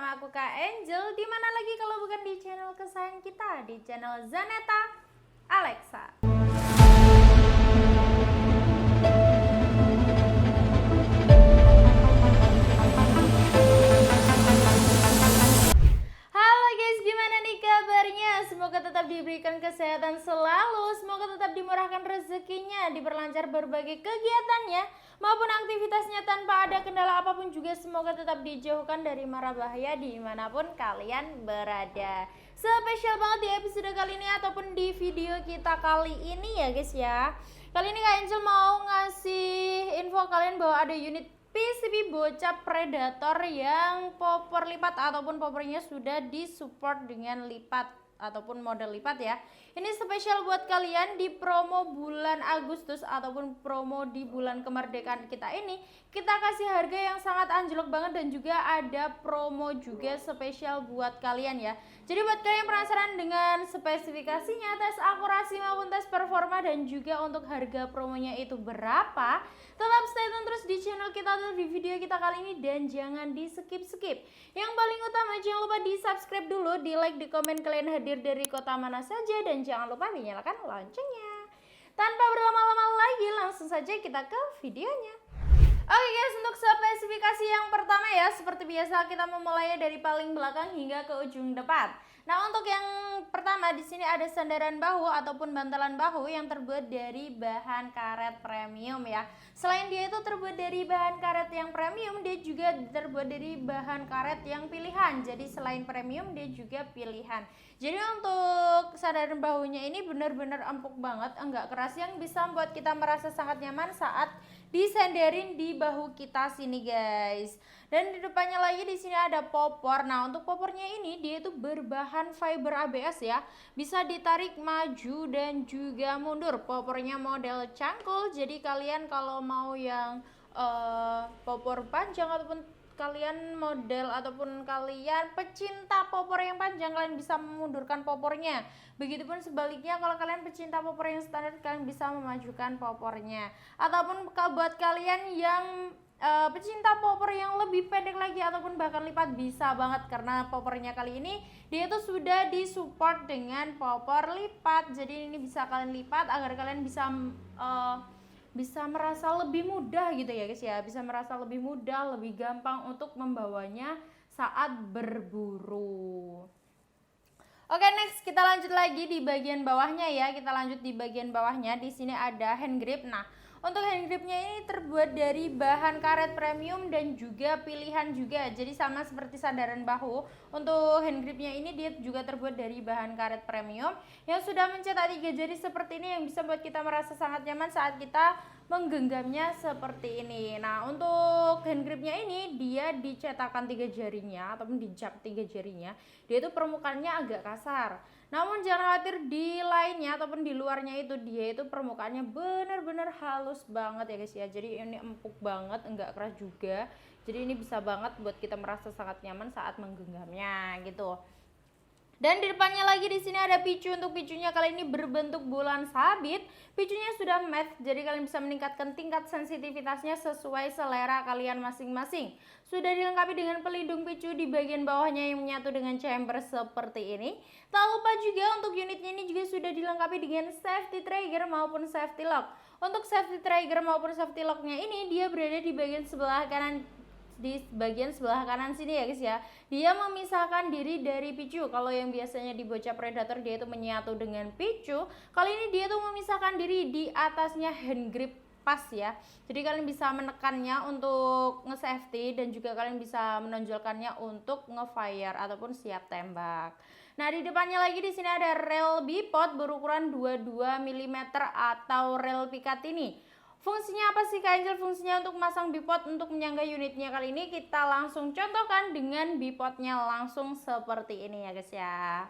bersama aku Kak Angel. Dimana lagi kalau bukan di channel kesayangan kita, di channel Zaneta Alexa. Halo guys, gimana nih kabarnya? Semoga tetap diberikan kesehatan selalu, semoga tetap dimurahkan rezekinya, diperlancar berbagai kegiatannya maupun aktivitasnya tanpa ada kendala apapun juga. Semoga tetap dijauhkan dari mara bahaya dimanapun kalian berada. Spesial banget di episode kali ini ataupun di video kita kali ini ya guys ya. Kali ini Kak Angel mau ngasih info kalian bahwa ada unit PCB bocah predator yang popor lipat ataupun popornya sudah disupport dengan lipat ataupun model lipat ya. Ini spesial buat kalian di promo bulan Agustus ataupun promo di bulan kemerdekaan kita ini. Kita kasih harga yang sangat anjlok banget dan juga ada promo juga spesial buat kalian ya. Jadi buat kalian yang penasaran dengan spesifikasinya, tes akurasi maupun tes performa dan juga untuk harga promonya itu berapa, tetap stay tune terus di channel kita atau di video kita kali ini dan jangan di skip-skip. Yang paling utama jangan lupa di subscribe dulu, di like, di komen kalian hadir dari kota mana saja dan jangan lupa dinyalakan loncengnya. Tanpa berlama-lama lagi langsung saja kita ke videonya. Oke guys, untuk spesifikasi yang pertama ya, seperti biasa kita memulainya dari paling belakang hingga ke ujung depan. Nah, untuk yang pertama di sini ada sandaran bahu ataupun bantalan bahu yang terbuat dari bahan karet premium ya. Selain dia itu terbuat dari bahan karet yang premium, dia juga terbuat dari bahan karet yang pilihan. Jadi selain premium dia juga pilihan. Jadi untuk sandaran bahunya ini benar-benar empuk banget, enggak keras, yang bisa membuat kita merasa sangat nyaman saat disandarin di bahu kita sini guys. Dan di depannya lagi di sini ada popor. Nah, untuk popornya ini dia itu berbahan fiber ABS ya. Bisa ditarik maju dan juga mundur. Popornya model cangkul. Jadi kalian kalau mau yang popor panjang ataupun kalian model ataupun kalian pecinta popor yang panjang, kalian bisa memundurkan popornya. Begitupun sebaliknya kalau kalian pecinta popor yang standar, kalian bisa memajukan popornya. Ataupun buat kalian yang pecinta popor yang lebih pendek lagi ataupun bahkan lipat, bisa banget karena popornya kali ini dia itu sudah disupport dengan popor lipat. Jadi ini bisa kalian lipat agar kalian bisa merasa lebih mudah gitu ya guys ya, bisa merasa lebih mudah, lebih gampang untuk membawanya saat berburu. Oke, next kita lanjut lagi di bagian bawahnya ya. Kita lanjut di bagian bawahnya. Di sini ada hand grip. Nah, untuk hand gripnya ini terbuat dari bahan karet premium dan juga pilihan juga. Jadi sama seperti sandaran bahu. Untuk hand gripnya ini dia juga terbuat dari bahan karet premium yang sudah mencetak 3 jari seperti ini, yang bisa membuat kita merasa sangat nyaman saat kita menggenggamnya seperti ini. Nah, untuk hand gripnya ini dia dicetakkan 3 jarinya ataupun dijap 3 jarinya. Dia itu permukaannya agak kasar. Namun jangan khawatir, di lainnya ataupun di luarnya itu dia itu permukaannya benar-benar halus banget ya guys ya. Jadi ini empuk banget, enggak keras juga. Jadi ini bisa banget buat kita merasa sangat nyaman saat menggenggamnya gitu. Dan di depannya lagi di sini ada picu. Untuk picunya kali ini berbentuk bulan sabit. Picunya sudah matte, jadi kalian bisa meningkatkan tingkat sensitivitasnya sesuai selera kalian masing-masing. Sudah dilengkapi dengan pelindung picu di bagian bawahnya yang menyatu dengan chamber seperti ini. Tak lupa juga untuk unitnya ini juga sudah dilengkapi dengan safety trigger maupun safety lock. Untuk safety trigger maupun safety locknya ini dia berada di bagian sebelah kanan, di bagian sebelah kanan sini ya guys ya. Dia memisahkan diri dari picu. Kalau yang biasanya di bocah predator dia itu menyatu dengan picu, kali ini dia tuh memisahkan diri di atasnya hand grip pas ya. Jadi kalian bisa menekannya untuk nge-safety dan juga kalian bisa menonjolkannya untuk nge-fire ataupun siap tembak. Nah, di depannya lagi di sini ada rel bipod berukuran 22 mm atau rel Picatinny. Fungsinya apa sih Kak Angel? Fungsinya untuk memasang bipod untuk menyangga unitnya. Kali ini kita langsung contohkan dengan bipodnya langsung seperti ini ya guys ya.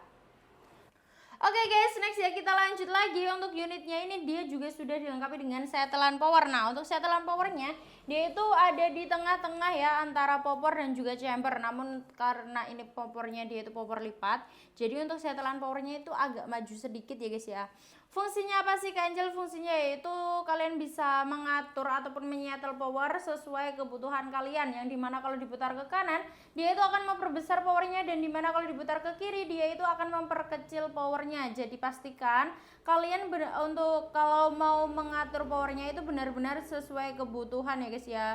Oke guys, next ya kita lanjut lagi. Untuk unitnya ini dia juga sudah dilengkapi dengan setelan power. Nah, untuk setelan powernya Dia itu ada di tengah-tengah ya antara popor dan juga chamber. Namun karena ini popornya dia itu popor lipat, jadi untuk setelan powernya itu agak maju sedikit ya guys ya. Fungsinya apa sih Kak Angel? Fungsinya yaitu kalian bisa mengatur ataupun menyetel power sesuai kebutuhan kalian, yang dimana kalau diputar ke kanan dia itu akan memperbesar powernya, dan dimana kalau diputar ke kiri dia itu akan memperkecil powernya. Jadi pastikan kalian untuk kalau mau mengatur powernya itu benar-benar sesuai kebutuhan ya guys ya.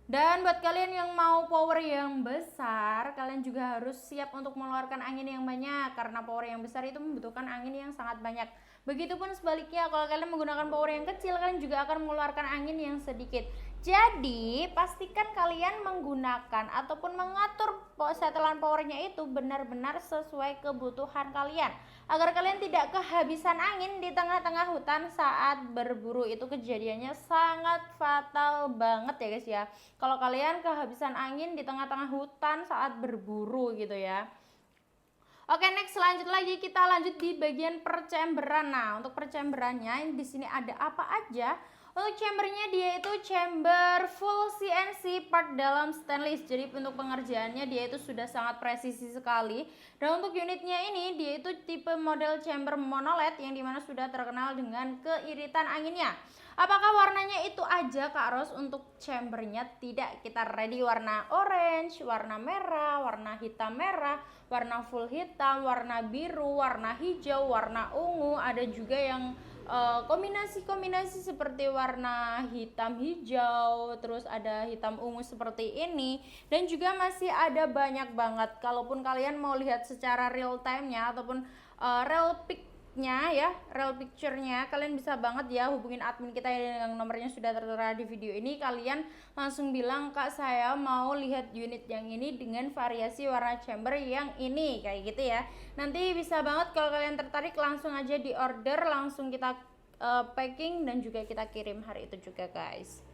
Dan buat kalian yang mau power yang besar, kalian juga harus siap untuk mengeluarkan angin yang banyak, karena power yang besar itu membutuhkan angin yang sangat banyak. Begitupun sebaliknya, kalau kalian menggunakan power yang kecil, kalian juga akan mengeluarkan angin yang sedikit. Jadi pastikan kalian menggunakan ataupun mengatur setelan powernya itu benar-benar sesuai kebutuhan kalian, agar kalian tidak kehabisan angin di tengah-tengah hutan saat berburu. Itu kejadiannya sangat fatal banget ya guys ya, kalau kalian kehabisan angin di tengah-tengah hutan saat berburu gitu ya. Oke, next lanjut lagi, kita lanjut di bagian perchamberan. Nah, untuk perchamberannya di sini ada apa aja? Untuk chambernya dia itu chamber full CNC part dalam stainless. Jadi untuk pengerjaannya dia itu sudah sangat presisi sekali. Dan untuk unitnya ini dia itu tipe model chamber monolith, yang dimana sudah terkenal dengan keiritan anginnya. Apakah warnanya itu aja Kak Ros untuk chambernya? Tidak, kita ready warna orange, warna merah, warna hitam merah, warna full hitam, warna biru, warna hijau, warna ungu. Ada juga yang kombinasi-kombinasi seperti warna hitam hijau, terus ada hitam ungu seperti ini, dan juga masih ada banyak banget. Kalaupun kalian mau lihat secara real time-nya ataupun real pic-nya ya, real picture-nya, kalian bisa banget ya hubungin admin kita yang nomornya sudah tertera di video ini. Kalian langsung bilang, Kak saya mau lihat unit yang ini dengan variasi warna chamber yang ini, kayak gitu ya. Nanti bisa banget kalau kalian tertarik, langsung aja di order, langsung kita packing dan juga kita kirim hari itu juga guys.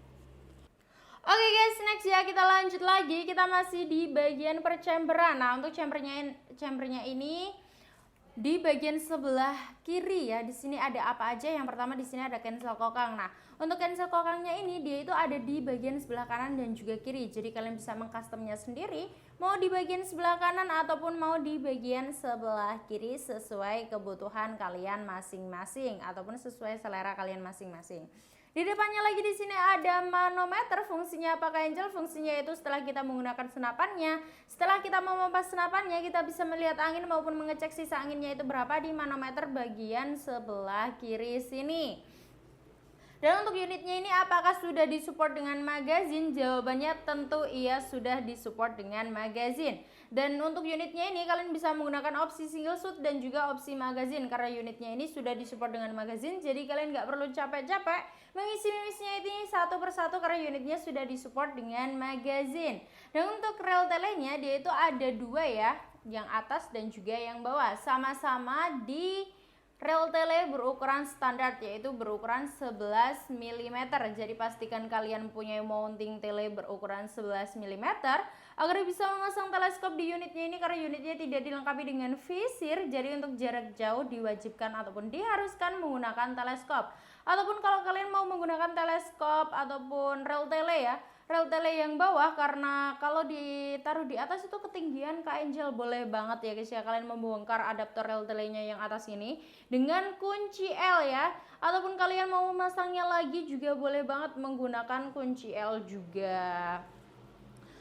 Oke guys, next ya, kita lanjut lagi, kita masih di bagian perchamberan. Nah, untuk chambernya ini di bagian sebelah kiri ya, di sini ada apa aja? Yang pertama di sini ada cancel kokang. Nah, untuk cancel kokangnya ini dia itu ada di bagian sebelah kanan dan juga kiri. Jadi kalian bisa mengcustomnya sendiri, mau di bagian sebelah kanan ataupun mau di bagian sebelah kiri sesuai kebutuhan kalian masing-masing ataupun sesuai selera kalian masing-masing. Di depannya lagi di sini ada manometer. Fungsinya apa Kak Angel? Fungsinya itu setelah kita menggunakan senapannya, setelah kita memompas senapannya, kita bisa melihat angin maupun mengecek sisa anginnya itu berapa di manometer bagian sebelah kiri sini. Dan untuk unitnya ini apakah sudah disupport dengan magazine? Jawabannya tentu iya, sudah disupport dengan magazine. Dan untuk unitnya ini kalian bisa menggunakan opsi single shoot dan juga opsi magazine, karena unitnya ini sudah disupport dengan magazine. Jadi kalian nggak perlu capek-capek mengisi-misinya ini satu persatu, karena unitnya sudah disupport dengan magazine. Dan untuk rel telenya dia itu ada dua ya, yang atas dan juga yang bawah, sama-sama di rel tele berukuran standar, yaitu berukuran 11 mm. Jadi pastikan kalian punya mounting tele berukuran 11 mm agar bisa memasang teleskop di unitnya ini, karena unitnya tidak dilengkapi dengan visir. Jadi untuk jarak jauh diwajibkan ataupun diharuskan menggunakan teleskop. Ataupun kalau kalian mau menggunakan teleskop ataupun rel tele ya, rel tele yang bawah, karena kalau ditaruh di atas itu ketinggian Kak Angel, boleh banget ya guys ya kalian membongkar adaptor rel telenya yang atas ini dengan kunci L ya, ataupun kalian mau memasangnya lagi juga boleh banget menggunakan kunci L juga.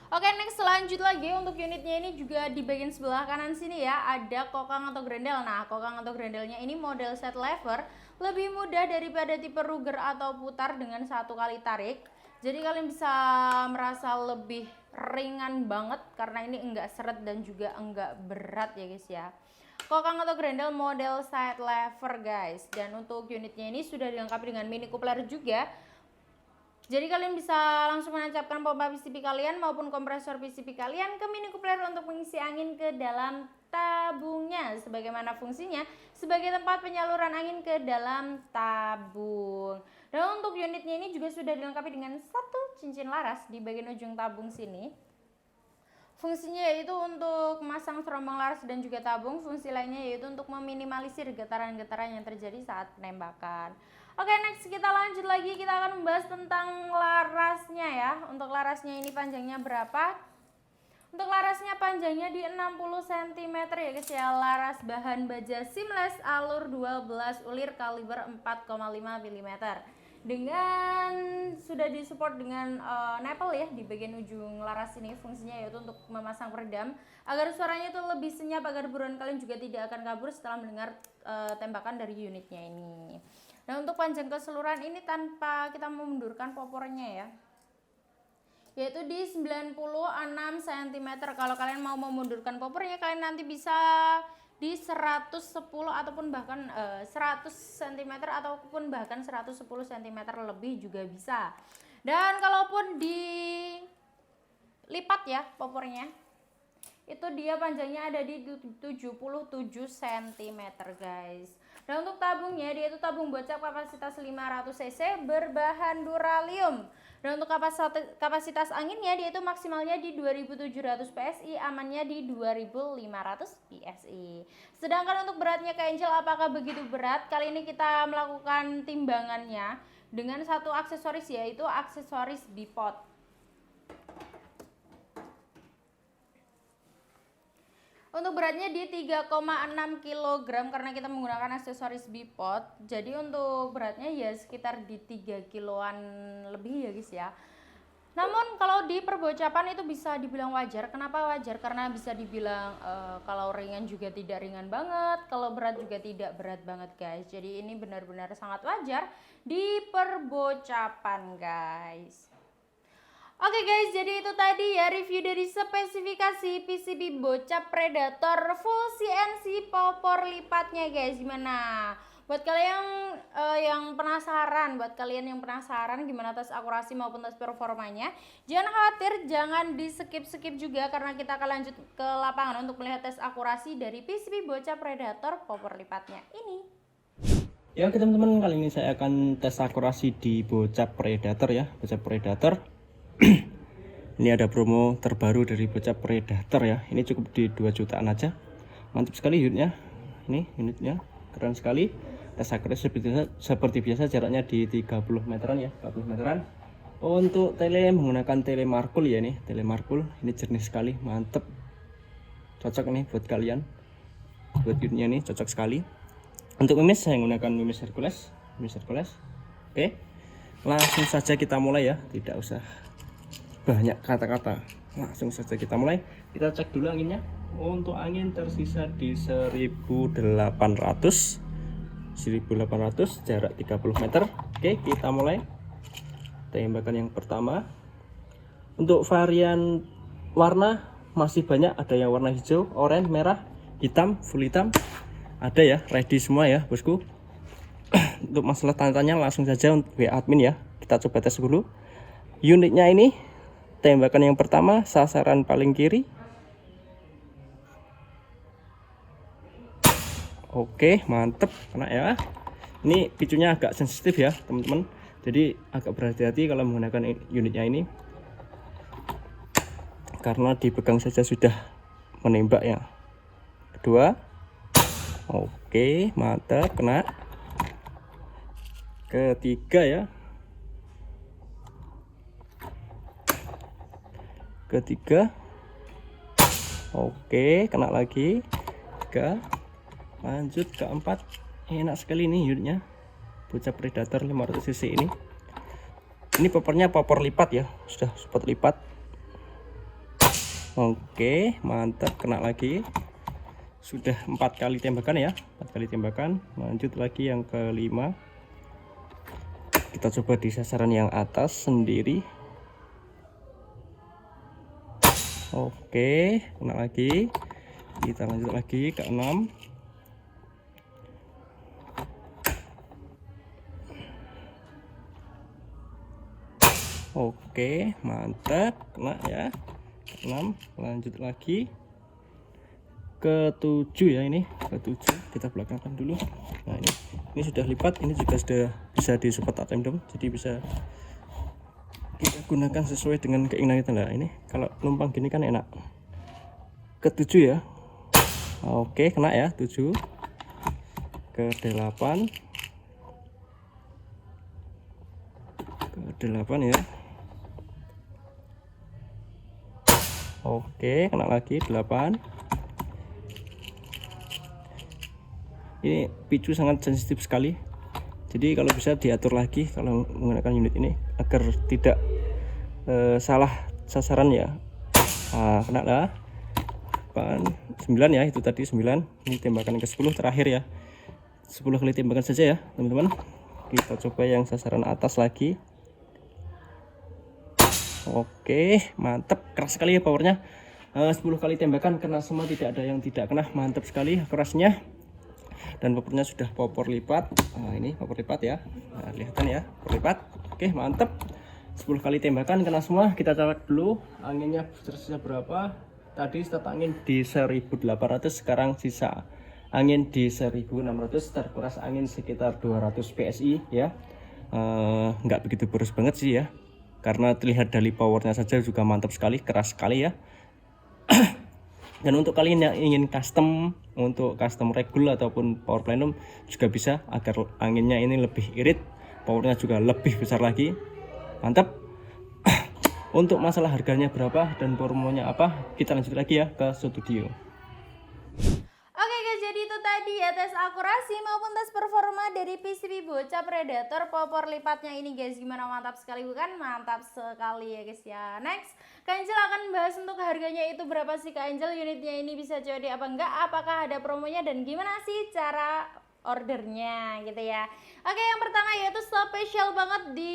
Oke, next lanjut lagi, untuk unitnya ini juga di bagian sebelah kanan sini ya ada kokang atau grendel. Nah, kokang atau grendelnya ini model set lever, lebih mudah daripada tipe Ruger atau putar dengan satu kali tarik. Jadi kalian bisa merasa lebih ringan banget karena ini enggak seret dan juga enggak berat ya guys ya. Kokang atau grendel model side lever guys. Dan untuk unitnya ini sudah dilengkapi dengan mini coupler juga. Jadi kalian bisa langsung menancapkan pompa PCP kalian maupun kompresor PCP kalian ke mini coupler untuk mengisi angin ke dalam tabungnya. Sebagaimana fungsinya sebagai tempat penyaluran angin ke dalam tabung. Dan untuk unitnya ini juga sudah dilengkapi dengan satu cincin laras di bagian ujung tabung sini. Fungsinya yaitu untuk memasang terombang laras dan juga tabung. Fungsi lainnya yaitu untuk meminimalisir getaran-getaran yang terjadi saat penembakan. Oke, next kita lanjut lagi, kita akan membahas tentang larasnya ya. Untuk larasnya ini panjangnya berapa? Untuk larasnya panjangnya di 60 cm ya guys ya. Laras bahan baja seamless alur 12 ulir kaliber 4,5 mm. Dengan sudah disupport dengan nipple ya di bagian ujung laras ini. Fungsinya yaitu untuk memasang peredam agar suaranya itu lebih senyap, agar buruan kalian juga tidak akan kabur setelah mendengar tembakan dari unitnya ini. Nah, untuk panjang keseluruhan ini tanpa kita memundurkan popornya ya, yaitu di 96 cm. Kalau kalian mau memundurkan popornya, kalian nanti bisa di 110 ataupun bahkan 100 cm ataupun bahkan 110 cm lebih juga bisa. Dan kalaupun dilipat ya popornya, itu dia panjangnya ada di 77 cm guys. Dan untuk tabungnya, dia itu tabung bocap kapasitas 500 cc berbahan duralium. Dan untuk kapasitas anginnya, dia itu maksimalnya di 2700 psi, amannya di 2500 psi. Sedangkan untuk beratnya Kak Angel apakah begitu berat? Kali ini kita melakukan timbangannya dengan satu aksesoris, yaitu aksesoris bipod. Untuk beratnya di 3,6 kg karena kita menggunakan aksesoris bipod. Jadi untuk beratnya ya sekitar di 3 kiloan lebih ya guys ya. Namun kalau di perbocapan itu bisa dibilang wajar. Kenapa wajar? Karena bisa dibilang kalau ringan juga tidak ringan banget, kalau berat juga tidak berat banget guys. Jadi ini benar-benar sangat wajar di perbocapan guys. Oke guys, jadi itu tadi ya review dari spesifikasi PCB bocap Predator full CNC popor lipatnya guys. Gimana? Buat kalian yang penasaran, gimana tes akurasi maupun tes performanya, jangan khawatir, jangan di skip juga karena kita akan lanjut ke lapangan untuk melihat tes akurasi dari PCB bocap Predator popor lipatnya ini. Ya oke teman-teman, kali ini saya akan tes akurasi di bocap Predator ya, bocap Predator. Ini ada promo terbaru dari bocap Predator ya. Ini cukup di 2 jutaan aja. Mantap sekali unitnya. Ini unitnya keren sekali. Tes akurasi seperti biasa, jaraknya di 30 meteran ya, 40 meteran. Untuk tele menggunakan tele Markul ya, nih tele Markul. Ini jernih sekali, mantep. Cocok nih buat kalian. Buat unitnya nih cocok sekali. Untuk mimis saya menggunakan mimis Hercules. Oke. Langsung saja kita mulai ya, tidak usah banyak kata-kata, langsung saja kita mulai. Kita cek dulu anginnya. Untuk angin tersisa di 1800, jarak 30 meter. Oke, kita mulai tembakan yang pertama. Untuk varian warna masih banyak, ada yang warna hijau, oranye, merah, hitam, full hitam, ada ya, ready semua ya bosku. Untuk masalah tanya-tanya langsung saja WA admin ya. Kita coba tes dulu unitnya ini. Tembakan yang pertama, sasaran paling kiri. Oke, mantep, kena ya. Ini picunya agak sensitif ya teman-teman, jadi agak berhati-hati kalau menggunakan unitnya ini, karena dipegang saja sudah menembak ya. Kedua, oke, mantap, kena. Ketiga ya, oke, kena lagi. Tiga, lanjut keempat. Enak sekali nih unitnya bocap Predator 500 cc ini. Ini popornya popor lipat ya, sudah support lipat. Oke, mantap, kena lagi. Sudah 4 kali tembakan ya, 4 kali tembakan. Lanjut lagi yang kelima. Kita coba di sasaran yang atas sendiri. Oke, kena lagi. Kita lanjut lagi ke 6. Oke, mantap, kena ya. Ke 6, lanjut lagi ke 7 ya, ini ke 7. Kita belakangkan dulu. Nah, ini sudah lipat, ini juga sudah bisa disupport tandem, jadi bisa kita gunakan sesuai dengan keinginan kita. Nah, ini kalau numpang gini kan enak. ke 7 ya. Oke, kena ya 7 ke 8 ya. Oke, kena lagi 8. Ini picu sangat sensitif sekali, jadi kalau bisa diatur lagi kalau menggunakan unit ini agar tidak salah sasaran ya. Kena lah 9 ya, itu tadi 9. Ini tembakan ke 10 terakhir ya, 10 kali tembakan saja ya teman-teman. Kita coba yang sasaran atas lagi. Oke, mantap, keras sekali ya powernya. 10 kali tembakan kena semua, tidak ada yang tidak kena. Mantap sekali kerasnya. Dan popornya sudah popor lipat. Ini popor lipat ya. Kelihatan ya, popor lipat. Oke, mantap. 10 kali tembakan kena semua. Kita colok dulu anginnya tersisa berapa. Tadi start angin di 1800, sekarang sisa angin di 1600. Terkuras angin sekitar 200 PSI ya. Nggak begitu boros banget sih ya, karena terlihat dari powernya saja juga mantap sekali, keras sekali ya. Dan untuk kalian yang ingin custom, untuk custom regul ataupun power plenum juga bisa, agar anginnya ini lebih irit, powernya juga lebih besar lagi. Mantap. Untuk masalah harganya berapa dan promonya apa, kita lanjut lagi ya ke studio. Oke guys, jadi itu tadi ya tes akurasi maupun tes performa dari PCB bocah Predator popor lipatnya ini guys. Gimana, mantap sekali bukan? Mantap sekali ya guys ya. Next, Kak Angel akan bahas untuk harganya itu berapa sih Kak Angel, unitnya ini bisa COD apa enggak, apakah ada promonya, dan gimana sih cara ordernya gitu ya. Oke, yang pertama yaitu spesial banget di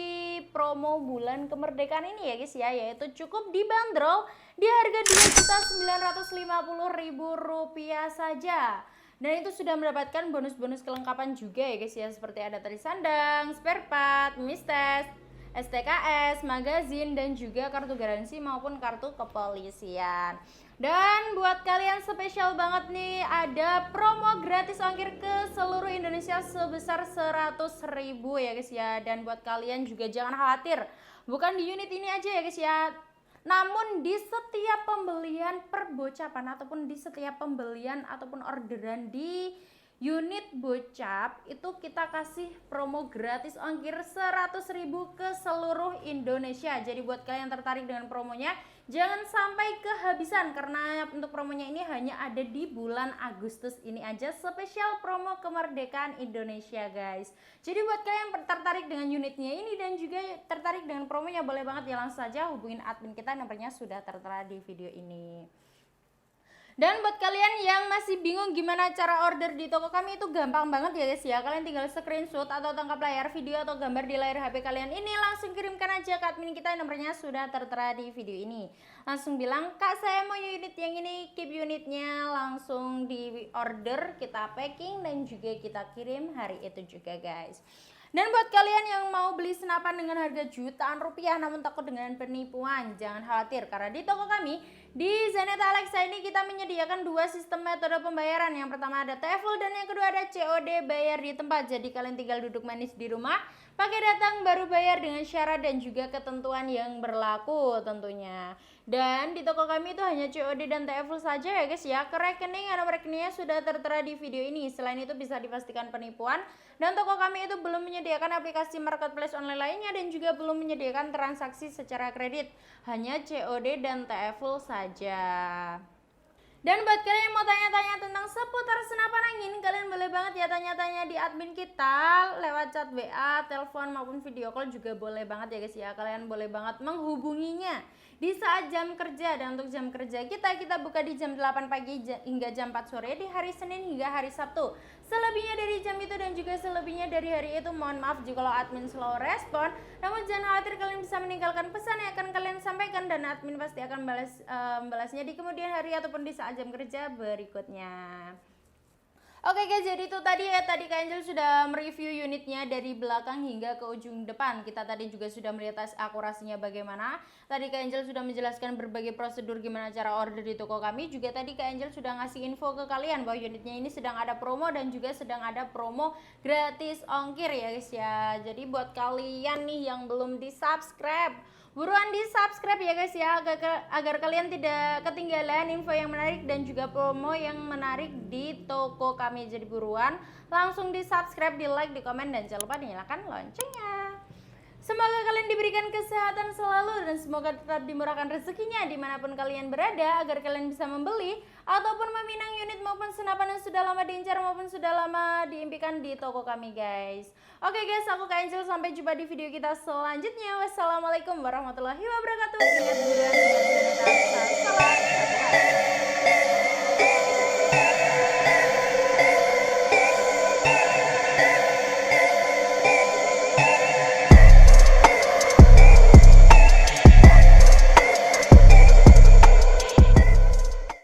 promo bulan kemerdekaan ini ya guys ya, yaitu cukup dibanderol di harga Rp2.950.000 saja. Dan itu sudah mendapatkan bonus-bonus kelengkapan juga ya guys ya, seperti ada tali sandang, spare part, mistes, STKS, magazin, dan juga kartu garansi maupun kartu kepolisian. Dan buat kalian spesial banget nih, ada promo gratis ongkir ke seluruh Indonesia sebesar 100.000 ya guys ya. Dan buat kalian juga jangan khawatir, bukan di unit ini aja ya guys ya, namun di setiap pembelian perbocapan ataupun di setiap pembelian ataupun orderan di unit bocap itu kita kasih promo gratis ongkir 100.000 ke seluruh Indonesia. Jadi buat kalian yang tertarik dengan promonya, jangan sampai kehabisan, karena untuk promonya ini hanya ada di bulan Agustus ini aja, spesial promo kemerdekaan Indonesia guys. Jadi buat kalian yang tertarik dengan unitnya ini dan juga tertarik dengan promonya, boleh banget ya langsung saja hubungin admin kita, nomornya sudah tertera di video ini. Dan buat kalian yang masih bingung gimana cara order di toko kami, itu gampang banget ya guys ya. Kalian tinggal screenshot atau tangkap layar video atau gambar di layar HP kalian ini, langsung kirimkan aja ke admin kita, nomornya sudah tertera di video ini. Langsung bilang, Kak saya mau unit yang ini, keep unitnya, langsung di order, kita packing dan juga kita kirim hari itu juga guys. Dan buat kalian yang mau beli senapan dengan harga jutaan rupiah namun takut dengan penipuan, jangan khawatir, karena di toko kami di Zeneta Alexa ini kita menyediakan dua sistem metode pembayaran. Yang pertama ada TFL dan yang kedua ada COD, bayar di tempat. Jadi kalian tinggal duduk manis di rumah, pakai datang baru bayar dengan syarat dan juga ketentuan yang berlaku tentunya. Dan di toko kami itu hanya COD dan TFL saja ya guys ya. Ke rekening, nomor rekeningnya sudah tertera di video ini. Selain itu bisa dipastikan penipuan. Dan toko kami itu belum menyediakan aplikasi marketplace online lainnya dan juga belum menyediakan transaksi secara kredit. Hanya COD dan TFL saja. Dan buat kalian yang mau tanya-tanya tentang seputar senapan angin, kalian boleh banget ya tanya-tanya di admin kita lewat chat WA, telepon maupun video call juga boleh banget ya guys ya. Kalian boleh banget menghubunginya di saat jam kerja. Dan untuk jam kerja kita buka di jam 8 pagi hingga jam 4 sore di hari Senin hingga hari Sabtu. Selebihnya dari jam itu dan juga selebihnya dari hari itu, mohon maaf jika admin slow respon. Namun jangan khawatir, kalian bisa meninggalkan pesan yang akan kalian sampaikan dan admin pasti akan balasnya di kemudian hari ataupun di saat jam kerja berikutnya. Oke guys, jadi itu tadi ya, tadi Kak Angel sudah mereview unitnya dari belakang hingga ke ujung depan. Kita tadi juga sudah melihat tes akurasinya bagaimana. Tadi Kak Angel sudah menjelaskan berbagai prosedur gimana cara order di toko kami. Juga tadi Kak Angel sudah ngasih info ke kalian bahwa unitnya ini sedang ada promo dan juga sedang ada promo gratis ongkir ya guys ya. Jadi buat kalian nih yang belum di subscribe, Buruan di subscribe ya guys ya, agar kalian tidak ketinggalan info yang menarik dan juga promo yang menarik di toko kami. Jadi buruan langsung di subscribe, di like, di komen, dan jangan lupa dinyalakan loncengnya. Semoga kalian diberikan kesehatan selalu dan semoga tetap dimurahkan rezekinya dimanapun kalian berada, agar kalian bisa membeli ataupun meminang unit maupun senapan yang sudah lama diincar maupun sudah lama diimpikan di toko kami guys. Oke guys, aku Kak Angel, sampai jumpa di video kita selanjutnya. Wassalamualaikum warahmatullahi wabarakatuh. Ingat buruan, salam.